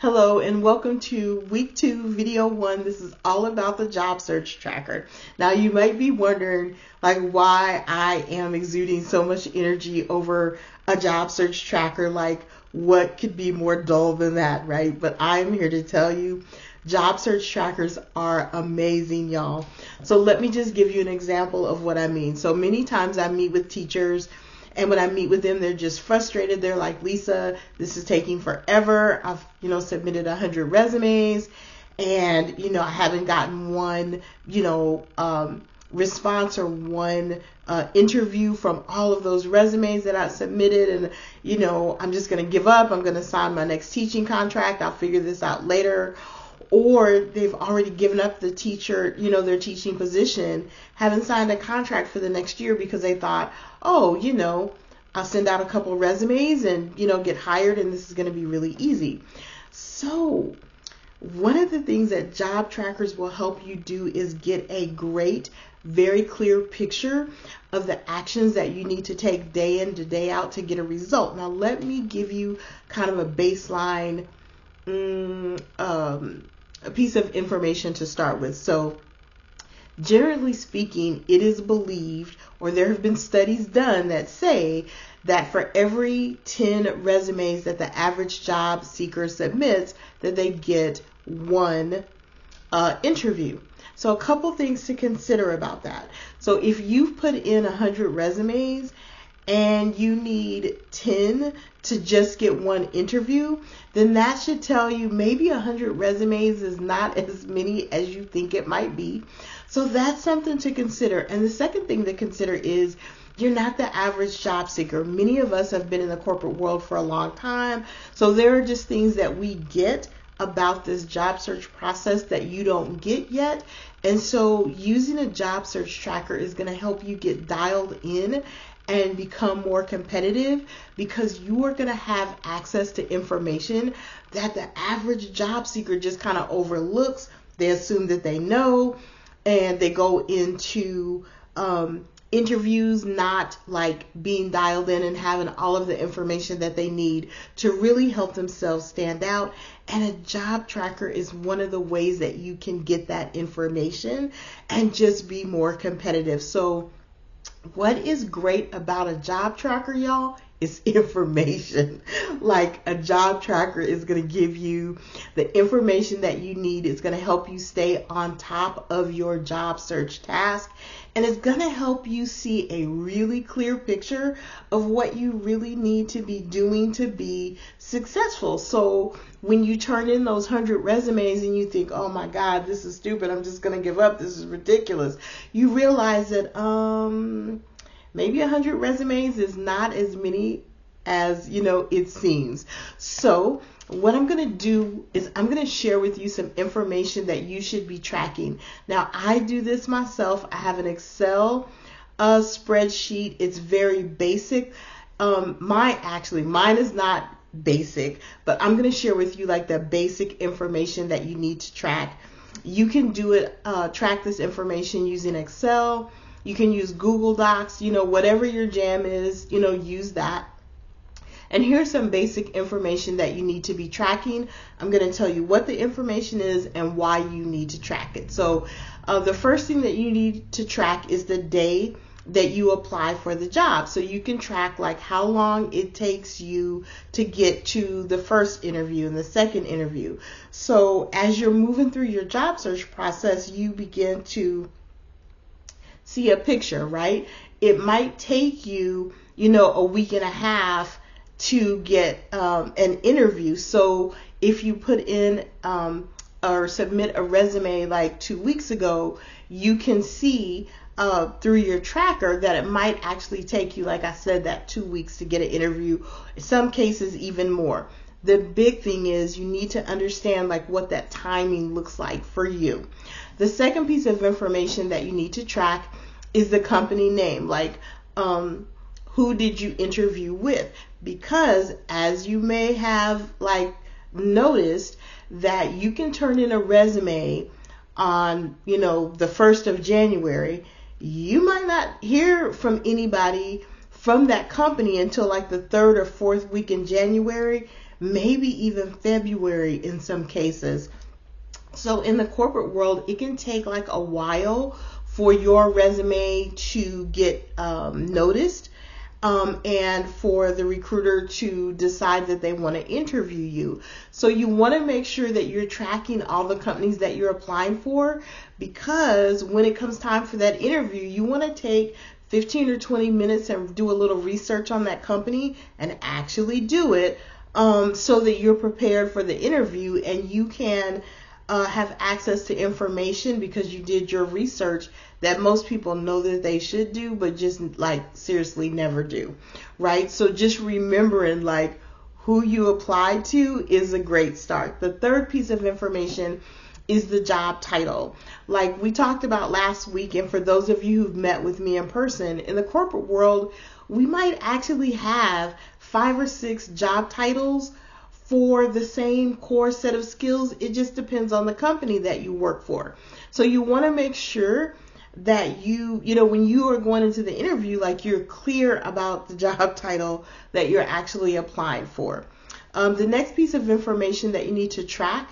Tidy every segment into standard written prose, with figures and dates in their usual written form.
Hello and welcome to week 2, video 1. This is all about the job search tracker. Now you might be wondering why I am exuding so much energy over a job search tracker. What could be more dull than that, right? But I'm here to tell you job search trackers are amazing, y'all. So let me just give you an example of what I mean. So many times I meet with teachers, and when I meet with them, they're just frustrated. They're like, Lisa, this is taking forever. I've, submitted 100 resumes and, I haven't gotten one, response or one interview from all of those resumes that I submitted. And, I'm just going to give up. I'm going to sign my next teaching contract. I'll figure this out later. Or they've already given up the teacher, their teaching position, haven't signed a contract for the next year because they thought, I'll send out a couple resumes and, get hired and this is going to be really easy. So one of the things that job trackers will help you do is get a great, very clear picture of the actions that you need to take day in to day out to get a result. Now, let me give you kind of a baseline a piece of information to start with. So generally speaking, it is believed, or there have been studies done that say that for every 10 resumes that the average job seeker submits, that they get one interview. So a couple things to consider about that. So if you've put in 100 resumes and you need 10 to just get one interview, then that should tell you maybe 100 resumes is not as many as you think it might be. So that's something to consider. And the second thing to consider is you're not the average job seeker. Many of us have been in the corporate world for a long time. So there are just things that we get about this job search process that you don't get yet. And so using a job search tracker is going to help you get dialed in and become more competitive, because you are going to have access to information that the average job seeker just kind of overlooks. They assume that they know, and they go into interviews not being dialed in and having all of the information that they need to really help themselves stand out. And a job tracker is one of the ways that you can get that information and just be more competitive. So what is great about a job tracker, y'all, is information. A job tracker is going to give you the information that you need. It's going to help you stay on top of your job search task. And it's going to help you see a really clear picture of what you really need to be doing to be successful. So when you turn in those 100 resumes and you think, oh my God, this is stupid, I'm just going to give up, this is ridiculous, you realize that maybe 100 resumes is not as many as, it seems. So what I'm going to do is I'm going to share with you some information that you should be tracking. Now, I do this myself. I have an Excel spreadsheet. It's very basic. Mine is not basic, but I'm going to share with you the basic information that you need to track. You can do it, track this information using Excel. You can use Google Docs, whatever your jam is, use that. And here's some basic information that you need to be tracking. I'm going to tell you what the information is and why you need to track it. So the first thing that you need to track is the day that you apply for the job. So you can track how long it takes you to get to the first interview and the second interview. So as you're moving through your job search process, you begin to see a picture, right? It might take you, a week and a half to get an interview. So if you put in or submit a resume 2 weeks ago, you can see through your tracker that it might actually take you, like I said, that 2 weeks to get an interview, in some cases even more. The big thing is you need to understand what that timing looks like for you. The second piece of information that you need to track is the company name, who did you interview with? Because as you may have noticed, that you can turn in a resume on, the 1st of January. You might not hear from anybody from that company until the 3rd or 4th week in January. maybe even February in some cases. So in the corporate world, it can take like a while for your resume to get noticed, and for the recruiter to decide that they want to interview you. So you want to make sure that you're tracking all the companies that you're applying for, because when it comes time for that interview, you want to take 15 or 20 minutes and do a little research on that company and actually do it, so that you're prepared for the interview and you can have access to information because you did your research that most people know that they should do, but just like seriously never do, right? So just remembering like who you applied to is a great start. The third piece of information is the job title. Like we talked about last week, and for those of you who've met with me in person, in the corporate world, we might actually have 5 or 6 job titles for the same core set of skills. It just depends on the company that you work for. So you want to make sure that you know, when you are going into the interview, like you're clear about the job title that you're actually applying for. The next piece of information that you need to track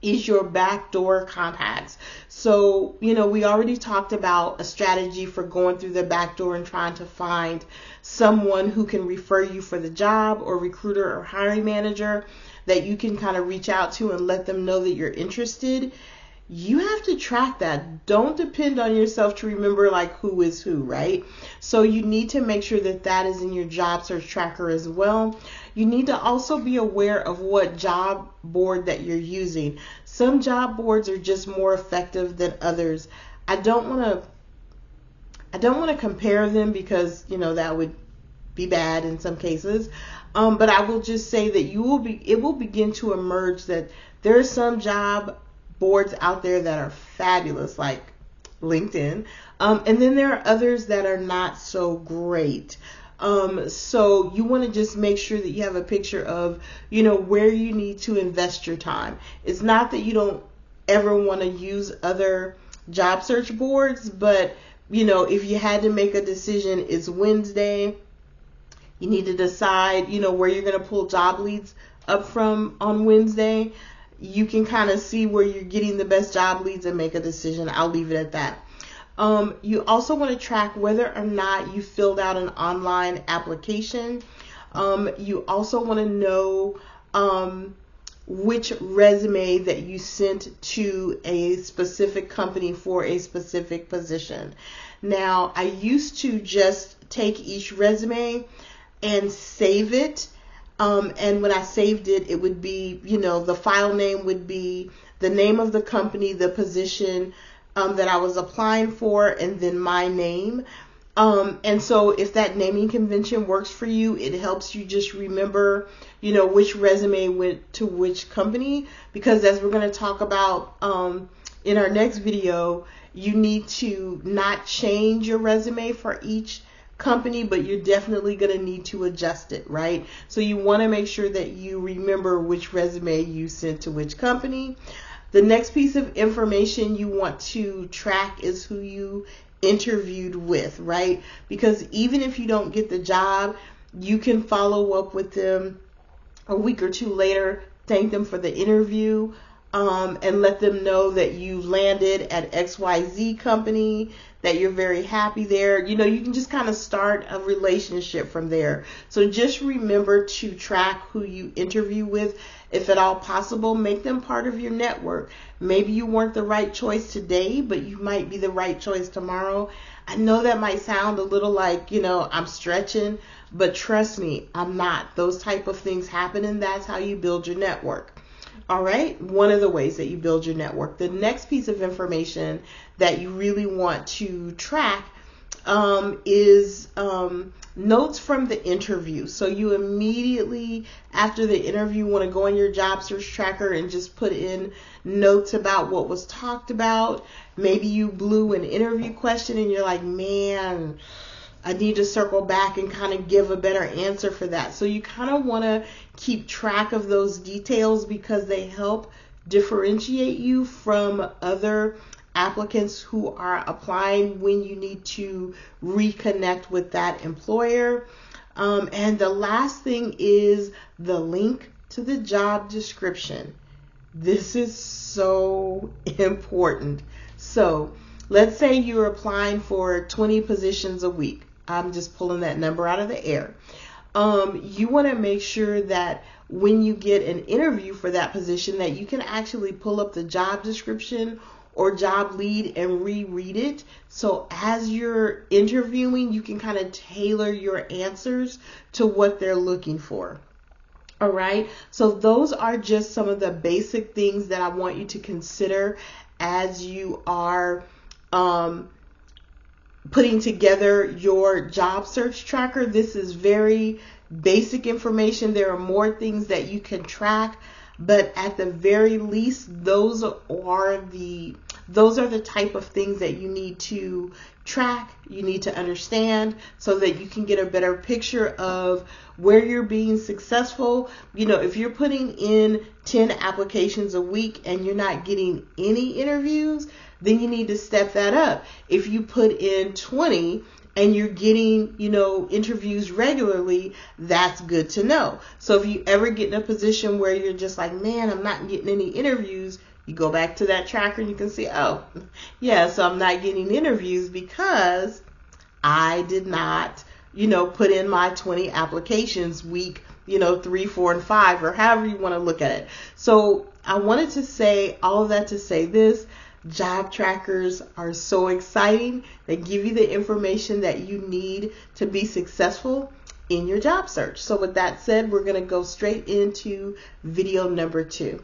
is your backdoor contacts. So, you know, we already talked about a strategy for going through the back door and trying to find someone who can refer you for the job, or recruiter or hiring manager that you can kind of reach out to and let them know that you're interested. You have to track that. Don't depend on yourself to remember like who is who, right? So you need to make sure that that is in your job search tracker as well. You need to also be aware of what job board that you're using. Some job boards are just more effective than others. I don't want to compare them because, you know, that would be bad in some cases. But I will just say that it will begin to emerge that there are some job boards out there that are fabulous, like LinkedIn, and then there are others that are not so great. So you want to just make sure that you have a picture of, you know, where you need to invest your time. It's not that you don't ever want to use other job search boards, but, you know, if you had to make a decision, it's Wednesday, you need to decide, you know, where you're going to pull job leads up from on Wednesday. You can kind of see where you're getting the best job leads and make a decision. I'll leave it at that. You also want to track whether or not you filled out an online application. You also want to know which resume that you sent to a specific company for a specific position. Now, I used to just take each resume and save it. And when I saved it, it would be, you know, the file name would be the name of the company, the position that I was applying for, and then my name. And so if that naming convention works for you, it helps you just remember, you know, which resume went to which company, because as we're going to talk about in our next video, you need to not change your resume for each company, but you're definitely going to need to adjust it, right? So you want to make sure that you remember which resume you sent to which company. The next piece of information you want to track is who you interviewed with, right? Because even if you don't get the job, you can follow up with them a week or two later, thank them for the interview, and let them know that you landed at XYZ company, that you're very happy there. You know, you can just kind of start a relationship from there. So just remember to track who you interview with. If at all possible, make them part of your network. Maybe you weren't the right choice today, but you might be the right choice tomorrow. I know that might sound a little like, you know, I'm stretching, but trust me, I'm not. Those type of things happen, and that's how you build your network. All right, one of the ways that you build your network. The next piece of information that you really want to track is notes from the interview. So you immediately after the interview want to go in your job search tracker and just put in notes about what was talked about. Maybe you blew an interview question and you're like, man, I need to circle back and kind of give a better answer for that. So you kind of want to keep track of those details because they help differentiate you from other applicants who are applying when you need to reconnect with that employer. And the last thing is the link to the job description. This is so important. So let's say you're applying for 20 positions a week. I'm just pulling that number out of the air. You want to make sure that when you get an interview for that position that you can actually pull up the job description or job lead and reread it. So as you're interviewing, you can kind of tailor your answers to what they're looking for. All right. So those are just some of the basic things that I want you to consider as you are putting together your job search tracker. This is very basic information. There are more things that you can track, but at the very least, those are the type of things that you need to track, you need to understand, so that you can get a better picture of where you're being successful. You know, if you're putting in 10 applications a week and you're not getting any interviews, then you need to step that up. If you put in 20 and you're getting, interviews regularly, that's good to know. So if you ever get in a position where you're just like, man, I'm not getting any interviews, you go back to that tracker and you can see, oh, yeah, so I'm not getting interviews because I did not, put in my 20 applications week, 3, 4, and 5, or however you want to look at it. So I wanted to say all of that to say this. Job trackers are so exciting. They give you the information that you need to be successful in your job search. So with that said, we're going to go straight into video number 2.